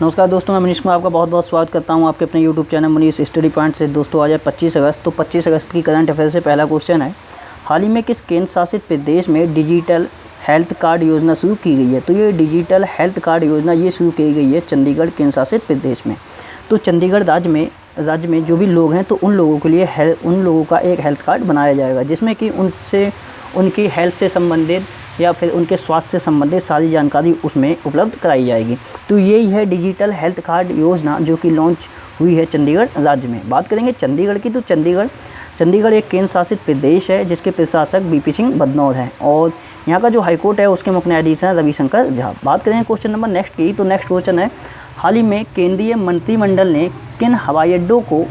नमस्कार दोस्तों, मैं मनीष कुमार आपका बहुत बहुत स्वागत करता हूं आपके अपने YouTube channel Manish study point से। दोस्तों आज है 25 अगस्त। तो 25 अगस्त की करंट अफेयर से पहला क्वेश्चन है, हाल ही में किस केंद्र शासित प्रदेश में डिजिटल हेल्थ कार्ड योजना शुरू की गई है? तो ये डिजिटल हेल्थ कार्ड योजना ये शुरू की गई है चंडीगढ़ केंद्र शासित प्रदेश में। तो चंडीगढ़ राज्य में जो भी लोग हैं तो उन लोगों के लिए उन लोगों का एक हेल्थ कार्ड बनाया जाएगा, जिसमें कि उनकी हेल्थ से संबंधित या फिर उनके स्वास्थ्य से संबंधित सारी जानकारी उसमें उपलब्ध कराई जाएगी। तो यही है डिजिटल हेल्थ कार्ड योजना जो कि लॉन्च हुई है चंडीगढ़ राज्य में। बात करेंगे चंडीगढ़ की, तो चंडीगढ़ एक केंद्र शासित प्रदेश है जिसके प्रशासक बीपी सिंह बदनौर हैं और यहाँ का जो हाईकोर्ट है उसके मुख्य न्यायाधीश हैं रविशंकर झा। बात करें क्वेश्चन नंबर नेक्स्ट की, तो नेक्स्ट क्वेश्चन है, हाल ही में केंद्रीय मंत्रिमंडल ने किन हवाई अड्डों को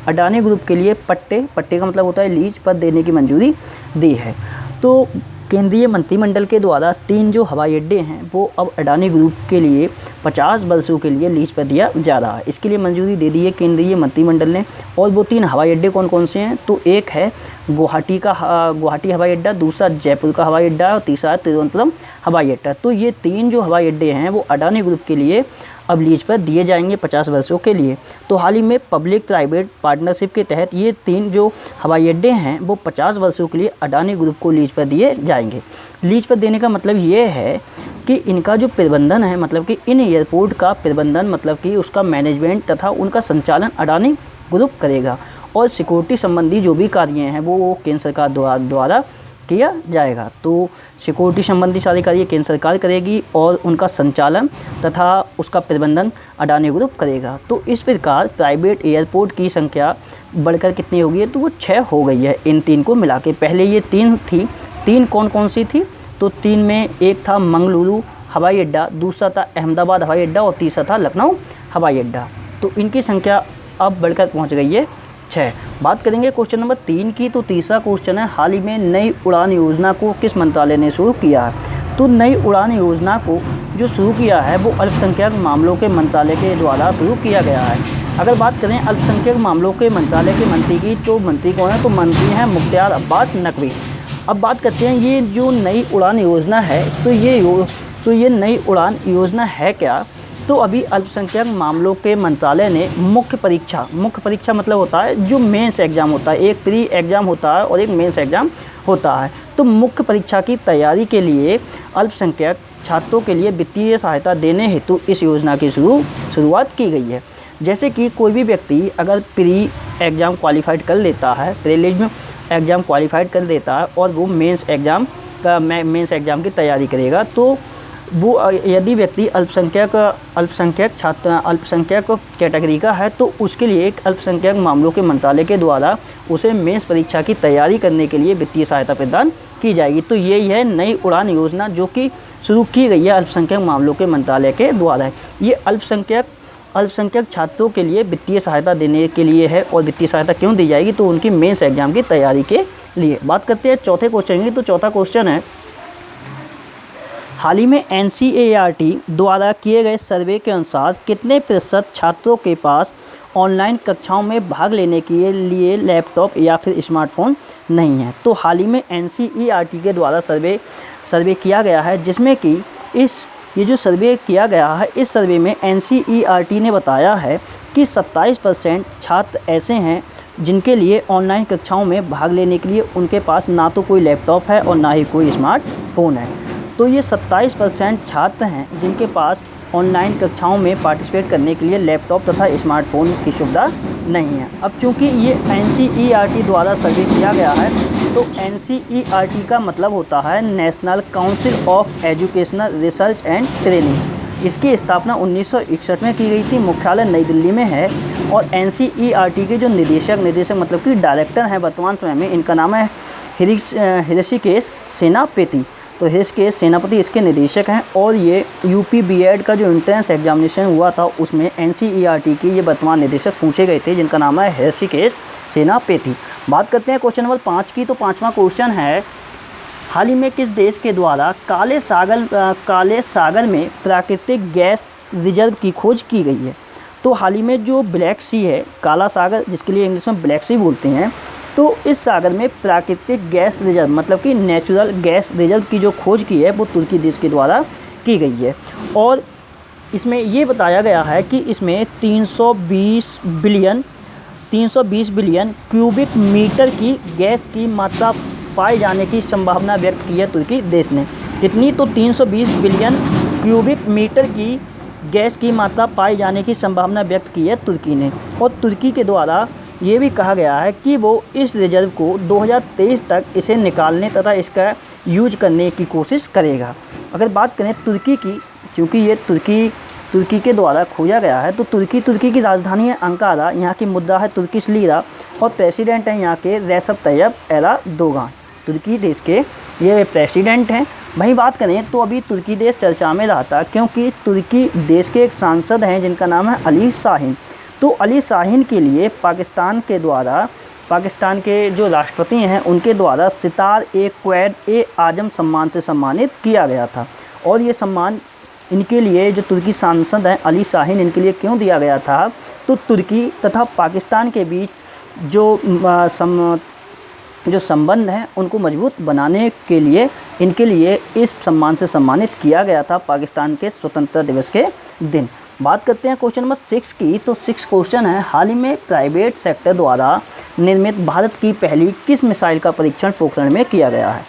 अडानी ग्रुप के लिए पट्टे का मतलब होता है लीज पर देने की मंजूरी दी है? तो केंद्रीय मंत्रिमंडल के द्वारा 3 जो हवाई अड्डे हैं वो अब अडानी ग्रुप के लिए 50 वर्षों के लिए लीज पर दिया जा रहा है। इसके लिए मंजूरी दे दी है केंद्रीय मंत्रिमंडल ने। और वो 3 हवाई अड्डे कौन कौन से हैं? तो एक है गुवाहाटी हवाई अड्डा, दूसरा जयपुर का हवाई अड्डा और तीसरा है तिरुवनंतपुरम हवाई अड्डा। तो ये 3 जो हवाई अड्डे हैं वो अडानी ग्रुप के लिए अब लीज पर दिए जाएंगे 50 वर्षों के लिए। तो हाल ही में पब्लिक प्राइवेट पार्टनरशिप के तहत ये 3 जो हवाई अड्डे हैं वो 50 वर्षों के लिए अडानी ग्रुप को लीज पर दिए जाएंगे। लीज पर देने का मतलब ये है कि इनका जो प्रबंधन है, मतलब कि इन एयरपोर्ट का प्रबंधन, मतलब कि उसका मैनेजमेंट तथा उनका संचालन अडानी ग्रुप करेगा और सिक्योरिटी संबंधी जो भी कार्य हैं वो केंद्र सरकार द्वारा किया जाएगा। तो सिक्योरिटी संबंधी सारे कार्य केंद्र सरकार करेगी और उनका संचालन तथा उसका प्रबंधन अडानी ग्रुप करेगा। तो इस प्रकार प्राइवेट एयरपोर्ट की संख्या बढ़कर कितनी हो गई है? तो वो 6 हो गई है इन 3 को मिला के। पहले ये 3 थी। 3 कौन कौन सी थी? तो 3 में एक था मंगलुरु हवाई अड्डा, दूसरा था अहमदाबाद हवाई अड्डा और तीसरा था लखनऊ हवाई अड्डा। तो इनकी संख्या अब बढ़कर पहुँच गई है 6। बात करेंगे क्वेश्चन नंबर 3 की, तो तीसरा क्वेश्चन है, हाल ही में नई उड़ान योजना को किस मंत्रालय ने शुरू किया है? तो नई उड़ान योजना को जो शुरू किया है वो अल्पसंख्यक मामलों के मंत्रालय के द्वारा शुरू किया गया है। अगर बात करें अल्पसंख्यक मामलों के मंत्रालय के मंत्री की, तो मंत्री कौन है? तो मंत्री हैं मुख्तार अब्बास नकवी। अब बात करते हैं ये जो नई उड़ान योजना है तो ये नई उड़ान योजना है क्या? तो अभी अल्पसंख्यक मामलों के मंत्रालय ने मुख्य परीक्षा मतलब होता है जो मेंस एग्ज़ाम होता है, एक प्री एग्ज़ाम होता है और एक मेंस एग्ज़ाम होता है। तो मुख्य परीक्षा की तैयारी के लिए अल्पसंख्यक छात्रों के लिए वित्तीय सहायता देने हेतु इस योजना की शुरुआत की गई है। जैसे कि कोई भी व्यक्ति अगर प्री एग्ज़ाम क्वालिफाइड कर लेता है, प्रीलिम्स एग्ज़ाम क्वालिफाइड कर लेता है और वो मेंस एग्ज़ाम की तैयारी करेगा, तो वो यदि व्यक्ति अल्पसंख्यक कैटेगरी का है तो उसके लिए एक अल्पसंख्यक मामलों के मंत्रालय के द्वारा उसे मेंस परीक्षा की तैयारी करने के लिए वित्तीय सहायता प्रदान की जाएगी। तो यही है नई उड़ान योजना जो कि शुरू की गई है अल्पसंख्यक मामलों के मंत्रालय के द्वारा। ये अल्पसंख्यक छात्रों के लिए वित्तीय सहायता देने के लिए है। और वित्तीय सहायता क्यों दी जाएगी? तो उनकी मेंस एग्जाम की तैयारी के लिए। बात करते हैं चौथे क्वेश्चन की, तो चौथा क्वेश्चन है, हाल ही में NCERT द्वारा किए गए सर्वे के अनुसार कितने प्रतिशत छात्रों के पास ऑनलाइन कक्षाओं में भाग लेने के लिए लैपटॉप या फिर स्मार्टफोन नहीं है? तो हाल ही में NCERT के द्वारा सर्वे किया गया है, जिसमें कि ये जो सर्वे किया गया है, इस सर्वे में NCERT ने बताया है कि 27% छात्र ऐसे हैं जिनके लिए ऑनलाइन कक्षाओं में भाग लेने के लिए उनके पास ना तो कोई लैपटॉप है और ना ही कोई स्मार्टफोन है। तो ये 27% छात्र हैं जिनके पास ऑनलाइन कक्षाओं में पार्टिसिपेट करने के लिए लैपटॉप तथा स्मार्टफोन की सुविधा नहीं है। अब चूंकि ये NCERT द्वारा सर्वे किया गया है, तो NCERT का मतलब होता है national council of educational research and training. इसकी स्थापना 1961 में की गई थी, मुख्यालय नई दिल्ली में है। और NCERT के जो निदेशक मतलब कि डायरेक्टर हैं वर्तमान समय में, इनका नाम है ऋषिकेश सेनापति। तो ऋषिकेश सेनापति इसके निदेशक हैं। और ये UP B.Ed का जो एंट्रेंस एग्जामिनेशन हुआ था उसमें NCERT की ये वर्तमान निदेशक पूछे गए थे, जिनका नाम है ऋषिकेश सेनापति। बात करते हैं क्वेश्चन नंबर 5 की, तो 5वां क्वेश्चन है, हाल ही में किस देश के द्वारा काले सागर में प्राकृतिक गैस रिजर्व की खोज की गई है? तो हाल ही में जो ब्लैक सी है, काला सागर जिसके लिए इंग्लिश में ब्लैक सी बोलते हैं, तो इस सागर में प्राकृतिक गैस रिजर्व मतलब कि नेचुरल गैस रिजर्व की जो खोज की है वो तुर्की देश के द्वारा की गई है। और इसमें ये बताया गया है कि इसमें 320 बिलियन क्यूबिक मीटर की गैस की मात्रा पाए जाने की संभावना व्यक्त की है तुर्की देश ने। कितनी? तो 320 बिलियन क्यूबिक मीटर की गैस की मात्रा पाए जाने की संभावना व्यक्त की है तुर्की ने। और तुर्की के द्वारा ये भी कहा गया है कि वो इस रिजर्व को 2023 तक इसे निकालने तथा इसका यूज करने की कोशिश करेगा। अगर बात करें तुर्की की, क्योंकि ये तुर्की के द्वारा खोजा गया है, तो तुर्की की राजधानी है अंकारा, यहाँ की मुद्रा है तुर्किश लीरा और प्रेसिडेंट हैं यहाँ के रेसेप तैयब एर्दोगान। तुर्की देश के ये प्रेसिडेंट हैं। वहीं बात करें तो अभी तुर्की देश चर्चा में रहा था, क्योंकि तुर्की देश के एक सांसद हैं जिनका नाम है अली शाहीन। तो अली शाहीन के लिए पाकिस्तान के जो राष्ट्रपति हैं उनके द्वारा सितार ए क्वैड ए आजम सम्मान से सम्मानित किया गया था। और ये सम्मान इनके लिए, जो तुर्की सांसद हैं अली शाहीन, इनके लिए क्यों दिया गया था? तो तुर्की तथा पाकिस्तान के बीच जो संबंध हैं उनको मजबूत बनाने के लिए इनके लिए इस सम्मान से सम्मानित किया गया था पाकिस्तान के स्वतंत्रता दिवस के दिन। बात करते हैं क्वेश्चन नंबर 6 की। तो 6 क्वेश्चन है, हाल ही में प्राइवेट सेक्टर द्वारा निर्मित भारत की पहली किस मिसाइल का परीक्षण पोखरण में किया गया है?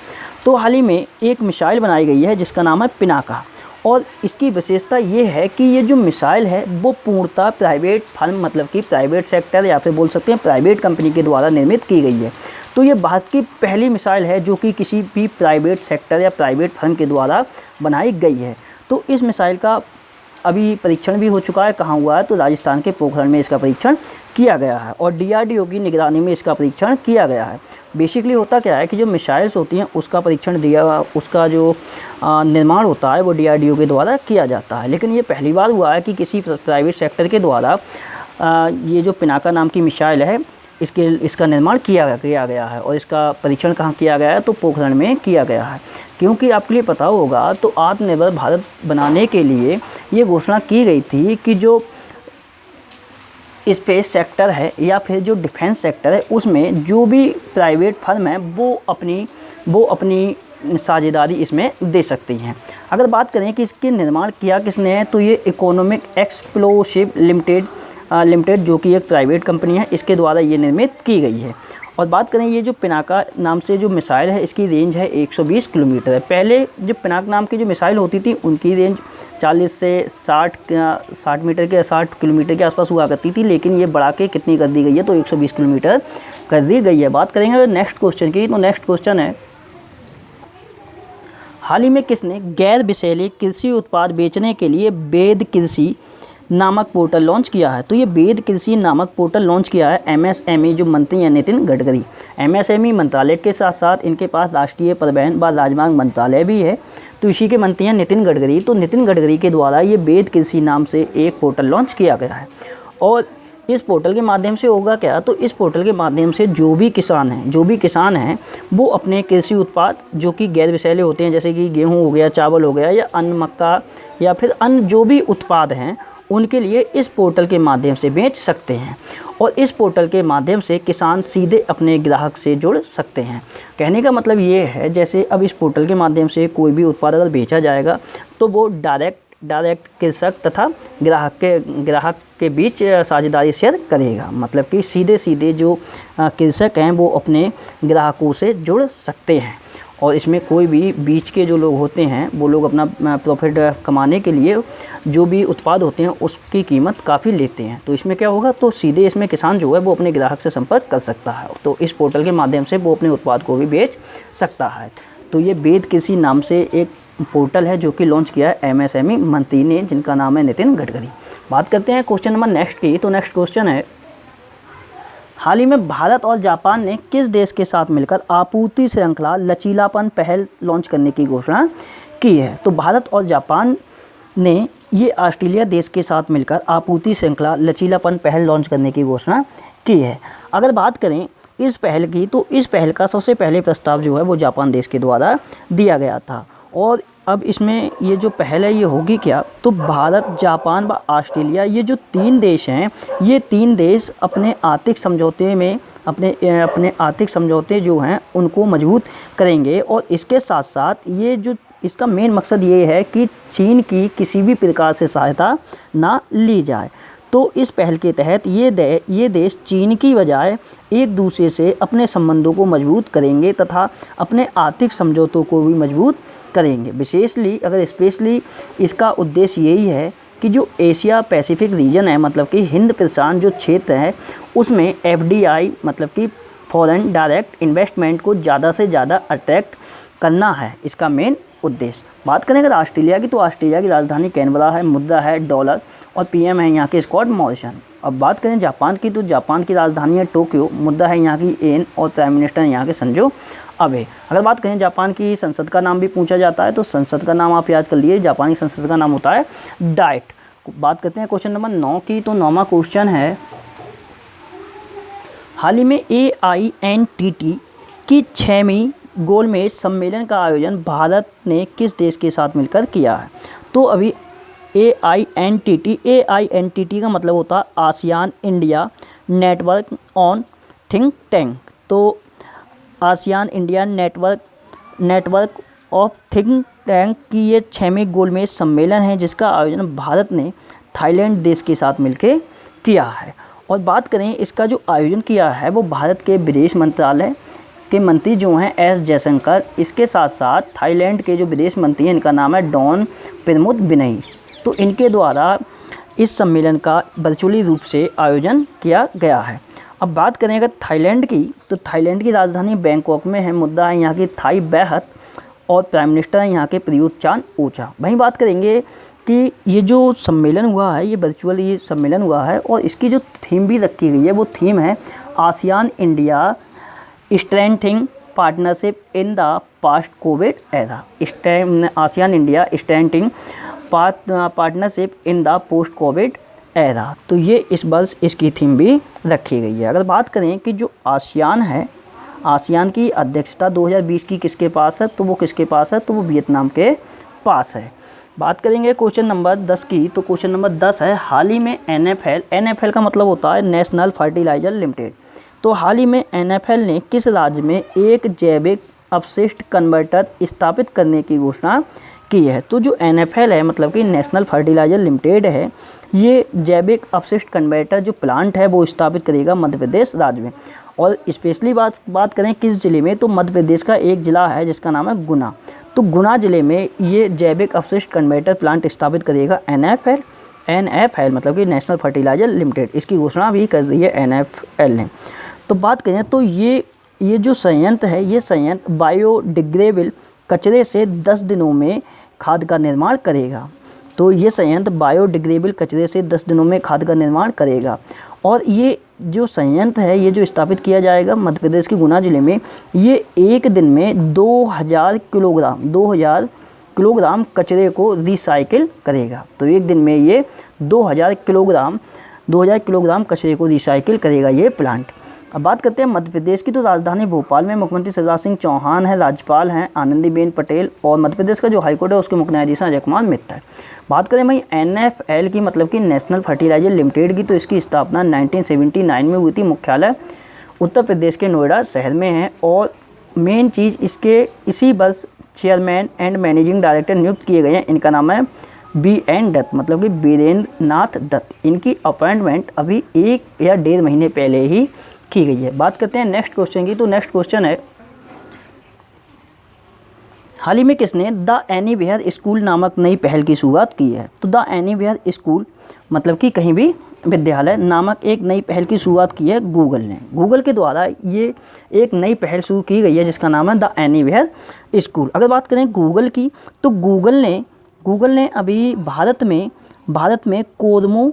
तो हाल ही में एक मिसाइल बनाई गई है जिसका नाम है पिनाका। और इसकी विशेषता ये है कि ये जो मिसाइल है वो पूर्णतः प्राइवेट फर्म, मतलब कि प्राइवेट सेक्टर या फिर बोल सकते हैं प्राइवेट कंपनी के द्वारा निर्मित की गई है। तो ये भारत की पहली मिसाइल है जो कि किसी भी प्राइवेट सेक्टर या प्राइवेट फर्म के द्वारा बनाई गई है। तो इस मिसाइल का अभी परीक्षण भी हो चुका है। कहाँ हुआ है? तो राजस्थान के पोखरण में इसका परीक्षण किया गया है और DRDO की निगरानी में इसका परीक्षण किया गया है। बेसिकली होता क्या है कि जो मिसाइल्स होती हैं उसका परीक्षण उसका जो निर्माण होता है वो DRDO के द्वारा किया जाता है। लेकिन ये पहली बार हुआ है कि किसी प्राइवेट सेक्टर के द्वारा ये जो पिनाका नाम की मिसाइल है इसका निर्माण किया गया है। और इसका परीक्षण कहाँ किया गया है? तो पोखरण में किया गया है। क्योंकि आपके लिए पता होगा तो आत्मनिर्भर भारत बनाने के लिए ये घोषणा की गई थी कि जो स्पेस सेक्टर है या फिर जो डिफेंस सेक्टर है उसमें जो भी प्राइवेट फर्म है वो अपनी साझेदारी इसमें दे सकती हैं। अगर बात करें कि इसके निर्माण किया किसने है, तो ये इकोनॉमिक एक्सप्लोसिव लिमिटेड जो कि एक प्राइवेट कंपनी है, इसके द्वारा ये निर्मित की गई है। और बात करें ये जो पिनाका नाम से जो मिसाइल है इसकी रेंज है 120 किलोमीटर है। पहले जो पिनाक नाम की जो मिसाइल होती थी उनकी रेंज 40 से 60 किलोमीटर के आसपास हुआ करती थी, लेकिन ये बढ़ा के कितनी कर दी गई है? तो 120 किलोमीटर कर दी गई है। बात करेंगे नेक्स्ट क्वेश्चन की। तो नेक्स्ट क्वेश्चन है, हाल ही में किसने गैर विषैले कृषि उत्पाद बेचने के लिए वेद कृषि नामक पोर्टल लॉन्च किया है? तो ये वेद कृषि नामक पोर्टल लॉन्च किया है MSME जो मंत्री हैं नितिन गडकरी। MSME मंत्रालय के साथ साथ इनके पास राष्ट्रीय परिवहन व राजमार्ग मंत्रालय भी है, तो इसी के मंत्री हैं नितिन गडकरी। तो नितिन गडकरी के द्वारा ये वेद कृषि नाम से एक पोर्टल लॉन्च किया गया है। और इस पोर्टल के माध्यम से होगा क्या? तो इस पोर्टल के माध्यम से जो भी किसान हैं वो अपने कृषि उत्पाद जो कि गैर विषैले होते हैं, जैसे कि गेहूँ हो गया, चावल हो गया या अन्न, मक्का या फिर अन्य जो भी उत्पाद हैं उनके लिए इस पोर्टल के माध्यम से बेच सकते हैं। और इस पोर्टल के माध्यम से किसान सीधे अपने ग्राहक से जुड़ सकते हैं। कहने का मतलब ये है, जैसे अब इस पोर्टल के माध्यम से कोई भी उत्पाद अगर बेचा जाएगा तो वो डायरेक्ट कृषक तथा ग्राहक के बीच साझेदारी शेयर करेगा। मतलब कि सीधे जो कृषक हैं वो अपने ग्राहकों से जुड़ सकते हैं। और इसमें कोई भी बीच के जो लोग होते हैं वो लोग अपना प्रॉफिट कमाने के लिए जो भी उत्पाद होते हैं उसकी कीमत काफ़ी लेते हैं। तो इसमें क्या होगा? तो सीधे इसमें किसान जो है वो अपने ग्राहक से संपर्क कर सकता है, तो इस पोर्टल के माध्यम से वो अपने उत्पाद को भी बेच सकता है। तो ये वेद कृषि नाम से एक पोर्टल है जो कि लॉन्च किया है MSME मंत्री ने, जिनका नाम है नितिन गडकरी। बात करते हैं क्वेश्चन नंबर नेक्स्ट की। तो नेक्स्ट क्वेश्चन है, हाल ही में भारत और जापान ने किस देश के साथ मिलकर आपूर्ति श्रृंखला लचीलापन पहल लॉन्च करने की घोषणा की है? तो भारत और जापान ने ये ऑस्ट्रेलिया देश के साथ मिलकर आपूर्ति श्रृंखला लचीलापन पहल लॉन्च करने की घोषणा की है। अगर बात करें इस पहल की, तो इस पहल का सबसे पहले प्रस्ताव जो है वो जापान देश के द्वारा दिया गया था। और अब इसमें ये जो पहल है ये होगी क्या? तो भारत, जापान व ऑस्ट्रेलिया, ये जो 3 देश हैं, ये 3 देश अपने आर्थिक समझौते में अपने आर्थिक समझौते जो हैं उनको मजबूत करेंगे। और इसके साथ साथ ये जो इसका मेन मकसद ये है कि चीन की किसी भी प्रकार से सहायता ना ली जाए। तो इस पहल के तहत ये देश चीन की बजाय एक दूसरे से अपने संबंधों को मजबूत करेंगे तथा अपने आर्थिक समझौतों को भी मजबूत करेंगे। स्पेशली इसका उद्देश्य यही है कि जो एशिया पैसिफिक रीजन है, मतलब कि हिंद प्रशांत जो क्षेत्र है, उसमें FDI मतलब कि फॉरेन डायरेक्ट इन्वेस्टमेंट को ज़्यादा से ज़्यादा अट्रैक्ट करना है इसका मेन उद्देश्य। बात करें अगर ऑस्ट्रेलिया की, तो ऑस्ट्रेलिया की राजधानी कैनबरा है, मुद्रा है डॉलर और PM है यहाँ के स्कॉट मॉरिसन। अब बात करें जापान की, तो जापान की राजधानी है टोक्यो, मुद्रा है यहाँ की येन और प्राइम मिनिस्टर है यहाँ के शिंजो अबे। अगर बात करें जापान की संसद का नाम भी पूछा जाता है, तो संसद का नाम आप याद कर लिए, जापानी संसद का नाम होता है डाइट। बात करते हैं क्वेश्चन नंबर 9 की, तो 9वां क्वेश्चन है, हाल ही में AINTT की 6वीं गोलमेज सम्मेलन का आयोजन भारत ने किस देश के साथ मिलकर किया है? तो अभी AINTT का मतलब होता है ASEAN India network on think tank. तो ASEAN India network of think tank की ये 6वीं गोलमेज सम्मेलन है, जिसका आयोजन भारत ने थाईलैंड देश के साथ मिलकर किया है। और बात करें इसका जो आयोजन किया है वो भारत के विदेश मंत्रालय के मंत्री जो हैं S जयशंकर, इसके साथ साथ थाईलैंड के जो विदेश मंत्री हैं इनका नाम है डॉन प्रमुदविनई। तो इनके द्वारा इस सम्मेलन का वर्चुअली रूप से आयोजन किया गया है। अब बात करें अगर थाईलैंड की, तो थाईलैंड की राजधानी बैंकॉक में है, मुद्रा है यहाँ की थाई बेहत और प्राइम मिनिस्टर है यहाँ के प्रयुत चान ओचा। वहीं बात करेंगे कि ये जो सम्मेलन हुआ है, ये वर्चुअल ये सम्मेलन हुआ है और इसकी जो थीम भी रखी गई है वो थीम है ASEAN India strengthening partnership in the post Covid era. ASEAN India strengthening partnership in the post Covid era. तो ये इस वर्ष इसकी थीम भी रखी गई है। अगर बात करें कि जो आसियान है, आसियान की अध्यक्षता 2020 की किसके पास है, तो वो किसके पास है, तो वो वियतनाम के पास है। बात करेंगे क्वेश्चन नंबर 10 की, तो क्वेश्चन नंबर 10 है, हाल ही में NFL का मतलब होता है नेशनल फर्टिलाइजर लिमिटेड। तो हाल ही में NFL ने किस राज्य में एक जैविक अपशिष्ट कन्वर्टर स्थापित करने की घोषणा की है? तो जो NFL है मतलब कि नेशनल फर्टिलाइजर लिमिटेड है, ये जैविक अपशिष्ट कन्वर्टर जो प्लांट है वो स्थापित करेगा मध्य प्रदेश राज्य में। और स्पेशली बात करें किस ज़िले में, तो मध्य प्रदेश का एक ज़िला है जिसका नाम है गुना। तो गुना ज़िले में ये जैविक अपशिष्ट कन्वर्टर प्लांट स्थापित करेगा NFL मतलब कि नेशनल फर्टिलाइजर लिमिटेड। इसकी घोषणा भी कर दी है NFL ने। तो बात करें तो ये जो संयंत्र है, ये संयंत्र बायोडिग्रेडेबल कचरे से 10 दिनों में खाद का निर्माण करेगा। तो ये संयंत्र बायोडिग्रेडेबल कचरे से 10 दिनों में खाद का निर्माण करेगा। और ये जो संयंत्र है, ये जो स्थापित किया जाएगा मध्य प्रदेश के गुना ज़िले में, ये एक दिन में 2000 किलोग्राम कचरे को रिसाइकिल करेगा। तो एक दिन में ये 2000 किलोग्राम कचरे को रिसाइकिल करेगा ये प्लांट। अब बात करते हैं मध्य प्रदेश की, तो राजधानी भोपाल में मुख्यमंत्री शिवराज सिंह चौहान है, राज्यपाल हैं आनंदीबेन पटेल और मध्य प्रदेश का जो हाईकोर्ट है उसके मुख्य न्यायाधीश हैं अजय कुमार मित्तल। बात करें भाई NFL की मतलब कि नेशनल फर्टिलाइजर लिमिटेड की, तो इसकी स्थापना 1979 में हुई थी। मुख्यालय उत्तर प्रदेश के नोएडा शहर में है और मेन चीज़ इसके इसी वर्ष चेयरमैन एंड मैनेजिंग डायरेक्टर नियुक्त किए गए हैं। इनका नाम है BN दत्त मतलब कि बीरेंद्र नाथ दत्त। इनकी अपॉइंटमेंट अभी 1 या 1.5 महीने पहले ही की गई है। बात करते हैं नेक्स्ट क्वेश्चन की, तो नेक्स्ट क्वेश्चन है, हाल ही में किसने द एनीवेयर स्कूल नामक नई पहल की शुरुआत की है? तो द एनीवेयर स्कूल मतलब कि कहीं भी विद्यालय नामक एक नई पहल की शुरुआत की है गूगल ने। गूगल के द्वारा ये एक नई पहल शुरू की गई है जिसका नाम है द एनीवेयर स्कूल। अगर बात करें गूगल की, तो गूगल ने अभी भारत में कोरमो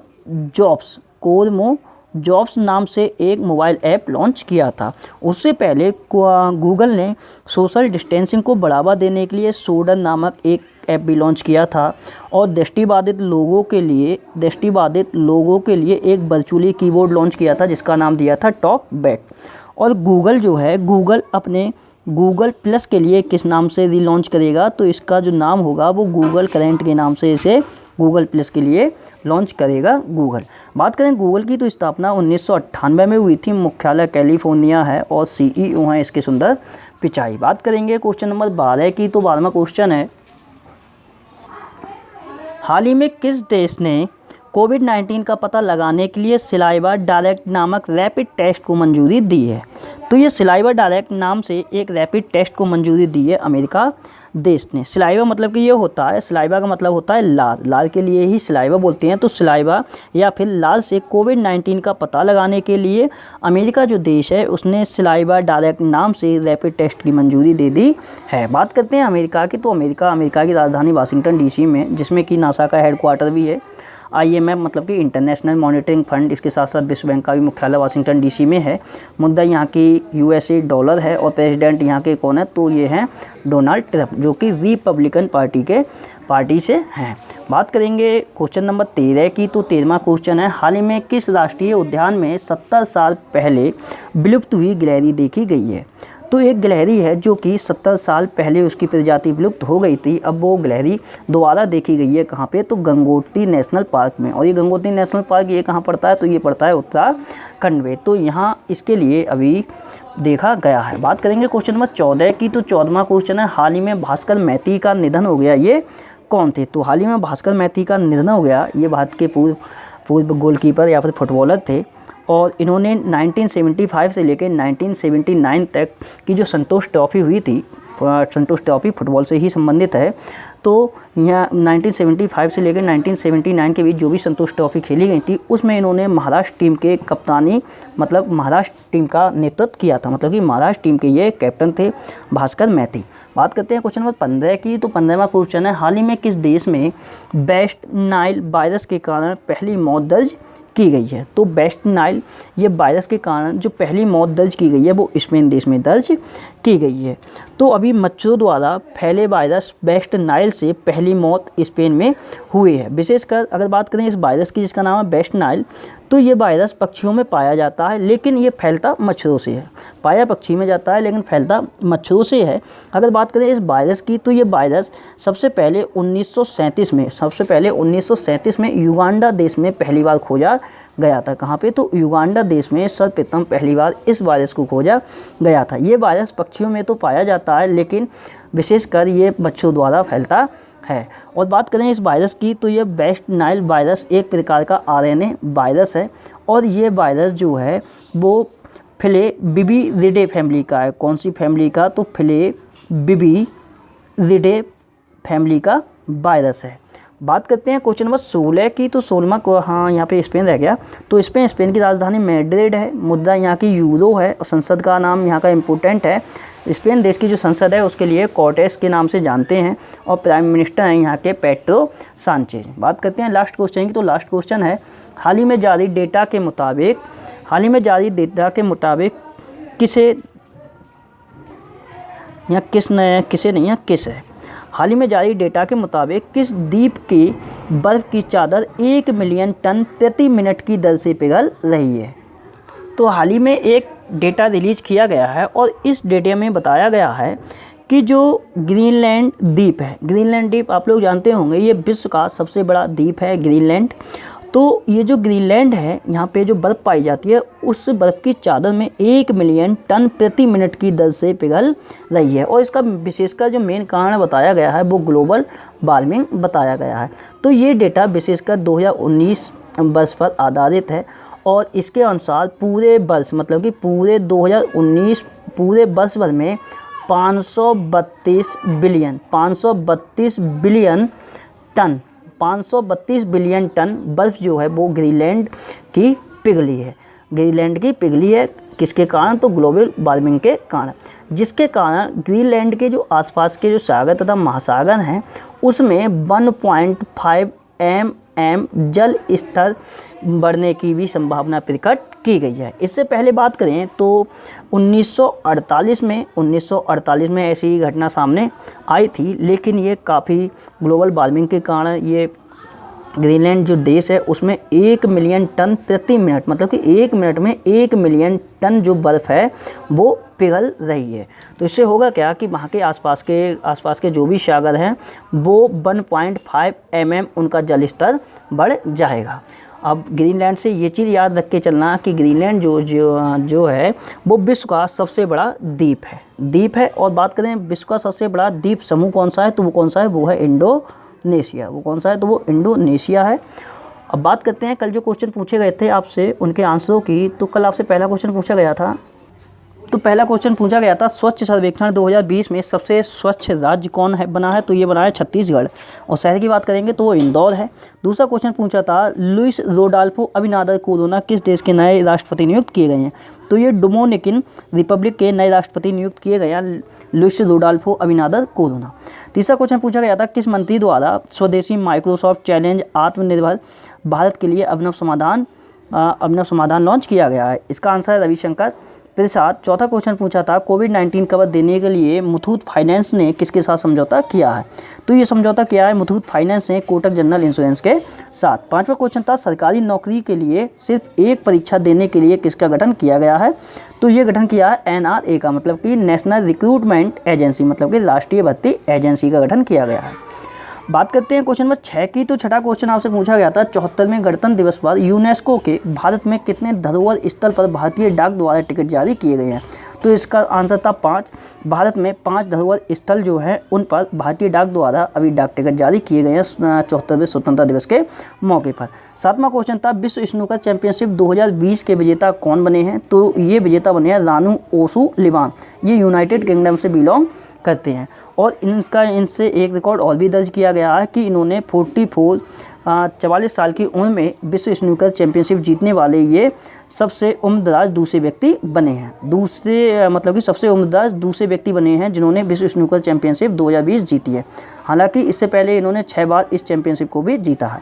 जॉब्स नाम से एक मोबाइल ऐप लॉन्च किया था। उससे पहले गूगल ने सोशल डिस्टेंसिंग को बढ़ावा देने के लिए सोडन नामक एक ऐप भी लॉन्च किया था और दृष्टिबाधित लोगों के लिए एक वर्चुअली कीबोर्ड लॉन्च किया था जिसका नाम दिया था टॉक बैक। और गूगल अपने गूगल प्लस के लिए किस नाम से रीलॉन्च करेगा? तो इसका जो नाम होगा वो गूगल करेंट के नाम से इसे गूगल प्लस के लिए लॉन्च करेगा गूगल। बात करें गूगल की, तो स्थापना 1998 में हुई थी। मुख्यालय कैलिफोर्निया है और CEO हैं इसके सुंदर पिचाई। बात करेंगे क्वेश्चन नंबर 12 की, तो 12वां क्वेश्चन है, हाल ही में किस देश ने कोविड-19 का पता लगाने के लिए सिलाइवा डायरेक्ट नामक रैपिड टेस्ट को मंजूरी दी है? तो ये सिलाइवा डायरेक्ट नाम से एक रैपिड टेस्ट को मंजूरी दी है अमेरिका देश ने। सिलाइवा मतलब कि ये होता है, सिलाइवा का मतलब होता है लार, लार के लिए ही सिलाइवा बोलते हैं। तो सिलाइवा या फिर लार से कोविड-19 का पता लगाने के लिए अमेरिका जो देश है उसने सिलाइवा डायरेक्ट नाम से रैपिड टेस्ट की मंजूरी दे दी है। बात करते हैं अमेरिका की, तो अमेरिका की राजधानी वाशिंगटन डीसी में, जिसमें कि नासा का हेडक्वार्टर भी है, IMF मतलब कि इंटरनेशनल मॉनिटरिंग फंड, इसके साथ साथ विश्व बैंक का भी मुख्यालय वाशिंगटन डीसी में है। मुद्दा यहाँ की USA डॉलर है और प्रेसिडेंट यहाँ के कौन है? तो ये हैं डोनाल्ड ट्रंप, जो कि रिपब्लिकन पार्टी से हैं। बात करेंगे क्वेश्चन नंबर 13 की, तो 13वां क्वेश्चन है, हाल ही में किस राष्ट्रीय उद्यान में 70 साल पहले विलुप्त हुई गिलहरी देखी गई है? तो एक गिलहरी है जो कि 70 साल पहले उसकी प्रजाति विलुप्त हो गई थी, अब वो गिलहरी दोबारा देखी गई है। कहाँ पे? तो गंगोत्री नेशनल पार्क में। और ये गंगोत्री नेशनल पार्क ये कहाँ पड़ता है? तो ये पड़ता है उत्तराखंड में। तो यहाँ इसके लिए अभी देखा गया है। बात करेंगे क्वेश्चन नंबर 14 की, तो 14वां क्वेश्चन है, हाल ही में भास्कर मैती का निधन हो गया, ये कौन थे? तो हाल ही में भास्कर मैती का निधन हो गया, ये भारत के पूर्व गोलकीपर या फिर फुटबॉलर थे और इन्होंने 1975 से लेकर 1979 तक की जो संतोष ट्रॉफी हुई थी, संतोष ट्रॉफी फुटबॉल से ही संबंधित है, तो यहाँ 1975 से लेकर 1979 के बीच जो भी संतोष ट्रॉफी खेली गई थी उसमें इन्होंने महाराष्ट्र टीम के कप्तानी, मतलब महाराष्ट्र टीम का नेतृत्व किया था, मतलब कि महाराष्ट्र टीम के ये कैप्टन थे भास्कर मैती। बात करते हैं क्वेश्चन नंबर 15 की, तो 15वां क्वेश्चन है, हाल ही में किस देश में वेस्ट नाइल वायरस के कारण पहली मौत दर्ज की गई है? तो वेस्ट नाइल ये वायरस के कारण जो पहली मौत दर्ज की गई है वो स्पेन देश में दर्ज की गई है। तो अभी मच्छरों द्वारा फैले वायरस वेस्ट नाइल से पहली मौत स्पेन में हुई है। विशेषकर अगर बात करें इस वायरस की, जिसका नाम है वेस्ट नाइल, तो ये वायरस पक्षियों में पाया जाता है लेकिन ये फैलता मच्छरों से है। पाया पक्षी में जाता है लेकिन फैलता मच्छरों से है। अगर बात करें इस वायरस की, तो ये वायरस सबसे पहले 1937 में युगांडा देश में पहली बार खोजा गया था। कहाँ पे? तो युगांडा देश में सर्वप्रथम पहली बार इस वायरस को खोजा गया था। ये वायरस पक्षियों में तो पाया जाता है लेकिन विशेषकर ये मच्छरों द्वारा फैलता है। और बात करें इस वायरस की, तो ये वेस्ट नाइल वायरस एक प्रकार का RNA वायरस है और ये वायरस जो है वो फिलेबिबिरिडे फैमिली का है। कौन सी फैमिली का? तो फिलेबिबिरिडे फैमिली का वायरस है। बात करते हैं क्वेश्चन नंबर 16 की, तो 16वां को, हाँ यहाँ पे स्पेन रह गया। तो स्पेन की राजधानी मैड्रिड है, मुद्रा यहाँ की यूरो है और संसद का नाम यहाँ का इम्पोर्टेंट है। स्पेन देश की जो संसद है उसके लिए कॉर्टेस के नाम से जानते हैं और प्राइम मिनिस्टर हैं यहाँ के पेड्रो सांचेज। बात करते हैं लास्ट क्वेश्चन की, तो लास्ट क्वेश्चन है, हाल ही में जारी डेटा के मुताबिक किस है। हाल ही में जारी डेटा के मुताबिक किस द्वीप की बर्फ़ की चादर 1 मिलियन टन प्रति मिनट की दर से पिघल रही है? तो हाल ही में एक डेटा रिलीज किया गया है और इस डेटा में बताया गया है कि जो ग्रीनलैंड द्वीप है, ग्रीनलैंड द्वीप आप लोग जानते होंगे, ये विश्व का सबसे बड़ा द्वीप है ग्रीनलैंड। तो ये जो ग्रीनलैंड है, यहाँ पे जो बर्फ़ पाई जाती है उस बर्फ़ की चादर में 1 मिलियन टन प्रति मिनट की दर से पिघल रही है और इसका विशेषकर जो मेन कारण बताया गया है वो ग्लोबल वार्मिंग बताया गया है। तो ये डेटा विशेषकर 2019 वर्ष पर आधारित है और इसके अनुसार पूरे वर्ष, मतलब कि पूरे 2019 पूरे वर्ष भर में 532 बिलियन टन बर्फ़ जो है वो ग्रीनलैंड की पिघली है। किसके कारण? तो ग्लोबल वार्मिंग के कारण, जिसके कारण ग्रीनलैंड के जो आसपास के जो सागर तथा महासागर हैं उसमें 1.5 mm जल स्तर बढ़ने की भी संभावना प्रकट की गई है। इससे पहले बात करें तो 1948 में ऐसी ही घटना सामने आई थी, लेकिन ये काफ़ी ग्लोबल वार्मिंग के कारण ये ग्रीनलैंड जो देश है उसमें 1 मिलियन टन प्रति मिनट, मतलब कि 1 मिनट में 1 मिलियन टन जो बर्फ़ है वो पिघल रही है। तो इससे होगा क्या कि वहाँ के आसपास के जो भी सागर हैं वो 1.5 mm उनका जल स्तर बढ़ जाएगा। अब ग्रीनलैंड से ये चीज़ याद रख के चलना कि ग्रीनलैंड जो है वो विश्व का सबसे बड़ा द्वीप है। और बात करें विश्व का सबसे बड़ा द्वीप समूह कौन सा है, तो वो कौन सा है, वो है इंडो इंडोनेशिया। वो कौन सा है? तो वो इंडोनेशिया है। अब बात करते हैं कल जो क्वेश्चन पूछे गए थे आपसे उनके आंसरों की। तो कल आपसे पहला क्वेश्चन पूछा गया था, तो पहला क्वेश्चन पूछा गया था स्वच्छ सर्वेक्षण 2020 में सबसे स्वच्छ राज्य कौन है बना है? तो ये बना है छत्तीसगढ़। और शहर की बात करेंगे तो वो इंदौर है। दूसरा क्वेश्चन पूछा था लुइस रोडाल्फो अबिनादर कोरोना किस देश के नए राष्ट्रपति नियुक्त किए गए हैं? तो ये डोमिनिकन रिपब्लिक के नए राष्ट्रपति नियुक्त किए गए हैं लुइस रोडाल्फो अबिनादर कोरोना। तीसरा क्वेश्चन पूछा गया था किस मंत्री द्वारा स्वदेशी माइक्रोसॉफ्ट चैलेंज आत्मनिर्भर भारत के लिए अभिनव समाधान लॉन्च किया गया है? इसका आंसर है रविशंकर प्रसाद। चौथा क्वेश्चन पूछा था कोविड-19 कवर देने के लिए मुथूट फाइनेंस ने किसके साथ समझौता किया है? तो ये समझौता किया है मुथूट फाइनेंस ने कोटक जनरल इंश्योरेंस के साथ। पांचवा क्वेश्चन था सरकारी नौकरी के लिए सिर्फ एक परीक्षा देने के लिए किसका गठन किया गया है? तो ये गठन किया है NRA का, मतलब कि नेशनल रिक्रूटमेंट एजेंसी, मतलब कि राष्ट्रीय भर्ती एजेंसी का गठन किया गया है। बात करते हैं क्वेश्चन नंबर 6 की। तो छठा क्वेश्चन आपसे पूछा गया था 74वें गणतंत्र दिवस पर यूनेस्को के भारत में कितने धरोहर स्थल पर भारतीय डाक द्वारा टिकट जारी किए गए हैं? तो इसका आंसर था 5। भारत में 5 धरोहर स्थल जो हैं उन पर भारतीय डाक द्वारा अभी डाक टिकट जारी किए गए हैं 74वें स्वतंत्रता दिवस के मौके पर। सातवां क्वेश्चन था विश्व स्नूकर चैंपियनशिप 2020 के विजेता कौन बने हैं? तो ये विजेता बने हैं रानू ओसुलिवान। ये यूनाइटेड किंगडम से बिलोंग करते हैं और इनसे एक रिकॉर्ड और भी दर्ज किया गया है कि इन्होंने 44 साल की उम्र में विश्व स्नूकर चैंपियनशिप जीतने वाले ये सबसे उम्रदराज दूसरे व्यक्ति बने हैं। मतलब कि सबसे उम्रदराज दूसरे व्यक्ति बने हैं जिन्होंने विश्व स्नूकर चैंपियनशिप 2020 जीती है। हालांकि इससे पहले इन्होंने 6 बार इस चैंपियनशिप को भी जीता है।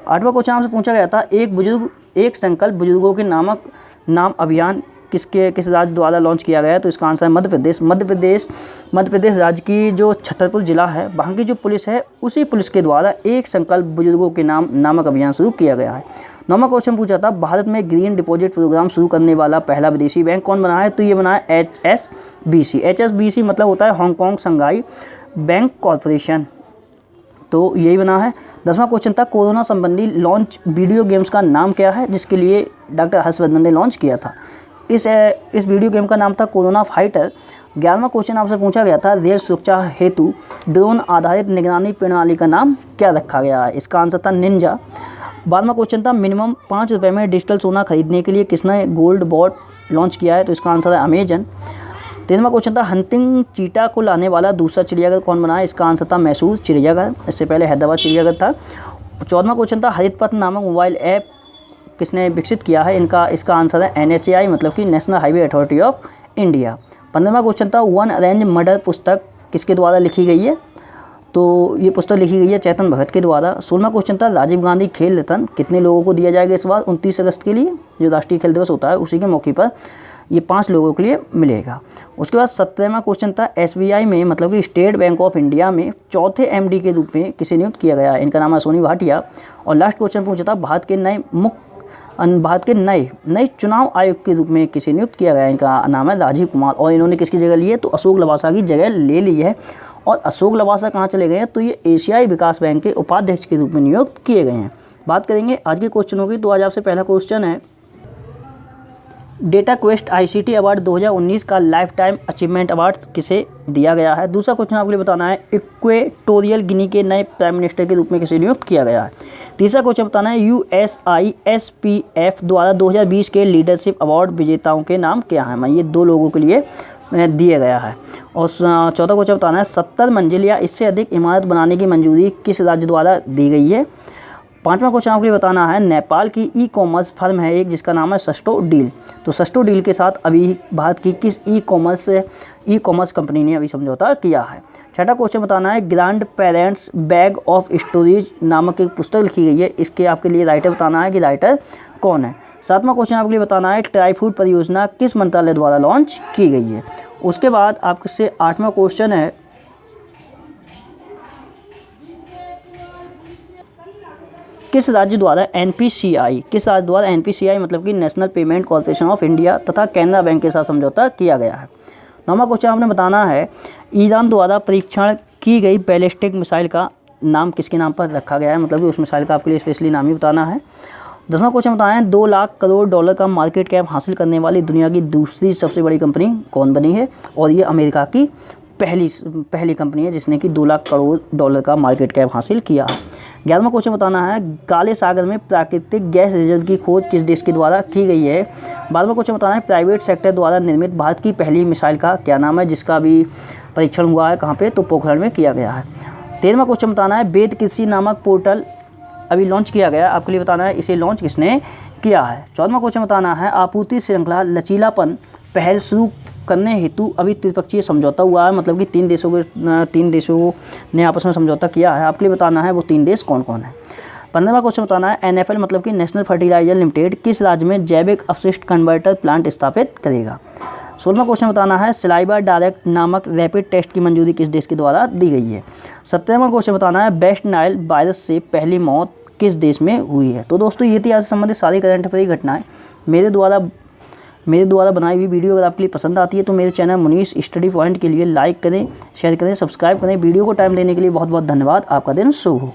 आठवां क्वेश्चन आपसे पूछा गया था एक संकल्प बुजुर्गों के नाम अभियान किस राज्य द्वारा लॉन्च किया गया है? तो इसका आंसर है मध्य प्रदेश राज्य की जो छतरपुर जिला है वहाँ की जो पुलिस है उसी पुलिस के द्वारा एक संकल्प बुजुर्गों के नामक अभियान शुरू किया गया है। 9वां क्वेश्चन पूछा था भारत में ग्रीन डिपॉजिट प्रोग्राम शुरू करने वाला पहला विदेशी बैंक कौन बना है? तो ये बना है HSBC मतलब होता है हांगकांग शंघाई बैंक कॉरपोरेशन। तो यही बना है। 10वां क्वेश्चन था कोरोना संबंधी लॉन्च वीडियो गेम्स का नाम क्या है जिसके लिए डॉक्टर हर्षवर्धन ने लॉन्च किया था? इस वीडियो गेम का नाम था कोरोना फाइटर। 11वां क्वेश्चन आपसे पूछा गया था रेल सुरक्षा हेतु ड्रोन आधारित निगरानी प्रणाली का नाम क्या रखा गया है? इसका आंसर था निंजा। 12वां क्वेश्चन था मिनिमम 5 रुपये में डिजिटल सोना खरीदने के लिए किसने गोल्ड बॉट लॉन्च किया है? तो इसका आंसर है अमेजन। 13वां क्वेश्चन था हंटिंग चीटा को लाने वाला दूसरा चिड़ियाघर कौन बना है? इसका आंसर था मैसूर चिड़ियाघर। इससे पहले हैदराबाद चिड़ियाघर था। 14वां क्वेश्चन था हरित पथ नामक मोबाइल ऐप किसने विकसित किया है? इसका आंसर है NHAI मतलब कि national highway authority of India. 15वां क्वेश्चन था वन अरेंज मर्डर पुस्तक किसके द्वारा लिखी गई है? तो ये पुस्तक लिखी गई है चेतन भगत के द्वारा। 16वां क्वेश्चन था राजीव गांधी खेल रत्न कितने लोगों को दिया जाएगा इस बार? 29 अगस्त के लिए जो राष्ट्रीय खेल दिवस होता है उसी के मौके पर ये 5 लोगों के लिए मिलेगा। उसके बाद 17वां क्वेश्चन था SBI में मतलब कि स्टेट बैंक ऑफ इंडिया में चौथे MD के रूप में किसे नियुक्त किया गया है? इनका नाम है सोनी भाटिया। और लास्ट क्वेश्चन पूछा था भारत के नए चुनाव आयोग के रूप में किसे नियुक्त किया गया है? इनका नाम है राजीव कुमार। और इन्होंने किसकी जगह ली है? तो अशोक लवासा की जगह ले ली है। और अशोक लवासा कहाँ चले गए हैं? तो ये एशियाई विकास बैंक के उपाध्यक्ष के रूप में नियुक्त किए गए हैं। बात करेंगे आज के क्वेश्चनों की। तो आज आपसे पहला क्वेश्चन है डेटा क्वेस्ट ICT अवार्ड 2019 का लाइफ टाइम अचीवमेंट अवार्ड किसे दिया गया है? दूसरा क्वेश्चन आपके लिए बताना है इक्वेटोरियल गिनी के नए प्राइम मिनिस्टर के रूप में किसे नियुक्त किया गया है? तीसरा क्वेश्चन बताना है USISPF द्वारा 2020 के लीडरशिप अवार्ड विजेताओं के नाम क्या हैं? ये 2 लोगों के लिए दिया गया है। और चौथा क्वेश्चन बताना है 70 मंजिल या इससे अधिक इमारत बनाने की मंजूरी किस राज्य द्वारा दी गई है? 5वां क्वेश्चन आपके लिए बताना है नेपाल की ई-कॉमर्स फर्म है एक जिसका नाम है सस्टो डील। तो सस्टो डील के साथ अभी भारत की किस ई-कॉमर्स कंपनी ने अभी समझौता किया है? छठा क्वेश्चन बताना है grand parents bag of stories नामक एक पुस्तक लिखी गई है, इसके आपके लिए राइटर बताना है कि राइटर कौन है। 7वां क्वेश्चन आपके लिए बताना है ट्राईफूड परियोजना किस मंत्रालय द्वारा लॉन्च की गई है। उसके बाद आपसे 8वां क्वेश्चन है किस राज्य द्वारा NPCI मतलब कि national payment corporation of India तथा कैनरा बैंक के साथ समझौता किया गया है। 9वां क्वेश्चन आपने बताना है ईरान द्वारा परीक्षण की गई बैलिस्टिक मिसाइल का नाम किसके नाम पर रखा गया है, मतलब कि उस मिसाइल का आपके लिए स्पेशली नाम ही बताना है। 10वां क्वेश्चन बताना है 2 लाख करोड़ डॉलर का मार्केट कैप हासिल करने वाली दुनिया की दूसरी सबसे बड़ी कंपनी कौन बनी है, और ये अमेरिका की पहली कंपनी है जिसने कि 2 लाख करोड़ डॉलर का मार्केट कैप हासिल किया है। 11वां क्वेश्चन बताना है, काले सागर में प्राकृतिक गैस रिजर्व की खोज किस देश के द्वारा की गई है। 12वां क्वेश्चन बताना है, प्राइवेट सेक्टर द्वारा निर्मित भारत की पहली मिसाइल का क्या नाम है, जिसका भी परीक्षण हुआ है कहाँ पे, तो पोखरण में किया गया है। 13वां क्वेश्चन बताना है, वेद कृषि नामक पोर्टल अभी लॉन्च किया गया, आपके लिए बताना है इसे लॉन्च किसने किया है। 14वां क्वेश्चन बताना है, आपूर्ति श्रृंखला लचीलापन पहल शुरू करने हेतु अभी त्रिपक्षीय समझौता हुआ है, मतलब कि 3 देशों ने आपस में समझौता किया है, आपके लिए बताना है वो 3 देश कौन कौन है। 15वां क्वेश्चन बताना है, NFL मतलब कि नेशनल फर्टिलाइजर लिमिटेड किस राज्य में जैविक अपशिष्ट कन्वर्टर प्लांट स्थापित करेगा। 16वां क्वेश्चन बताना है, सिलाइबा डायरेक्ट नामक रैपिड टेस्ट की मंजूरी किस देश के द्वारा दी गई है। 17वां क्वेश्चन बताना है, वेस्ट नाइल वायरस से पहली मौत किस देश में हुई है। तो दोस्तों ये थी आज से संबंधित सारी करंट अफेयर की घटनाएं। मेरे द्वारा बनाई हुई वीडियो अगर आपके लिए पसंद आती है तो मेरे चैनल मुनीष स्टडी पॉइंट के लिए लाइक करें, शेयर करें, सब्सक्राइब करें। वीडियो को टाइम देने के लिए बहुत बहुत धन्यवाद। आपका दिन शुभ हो।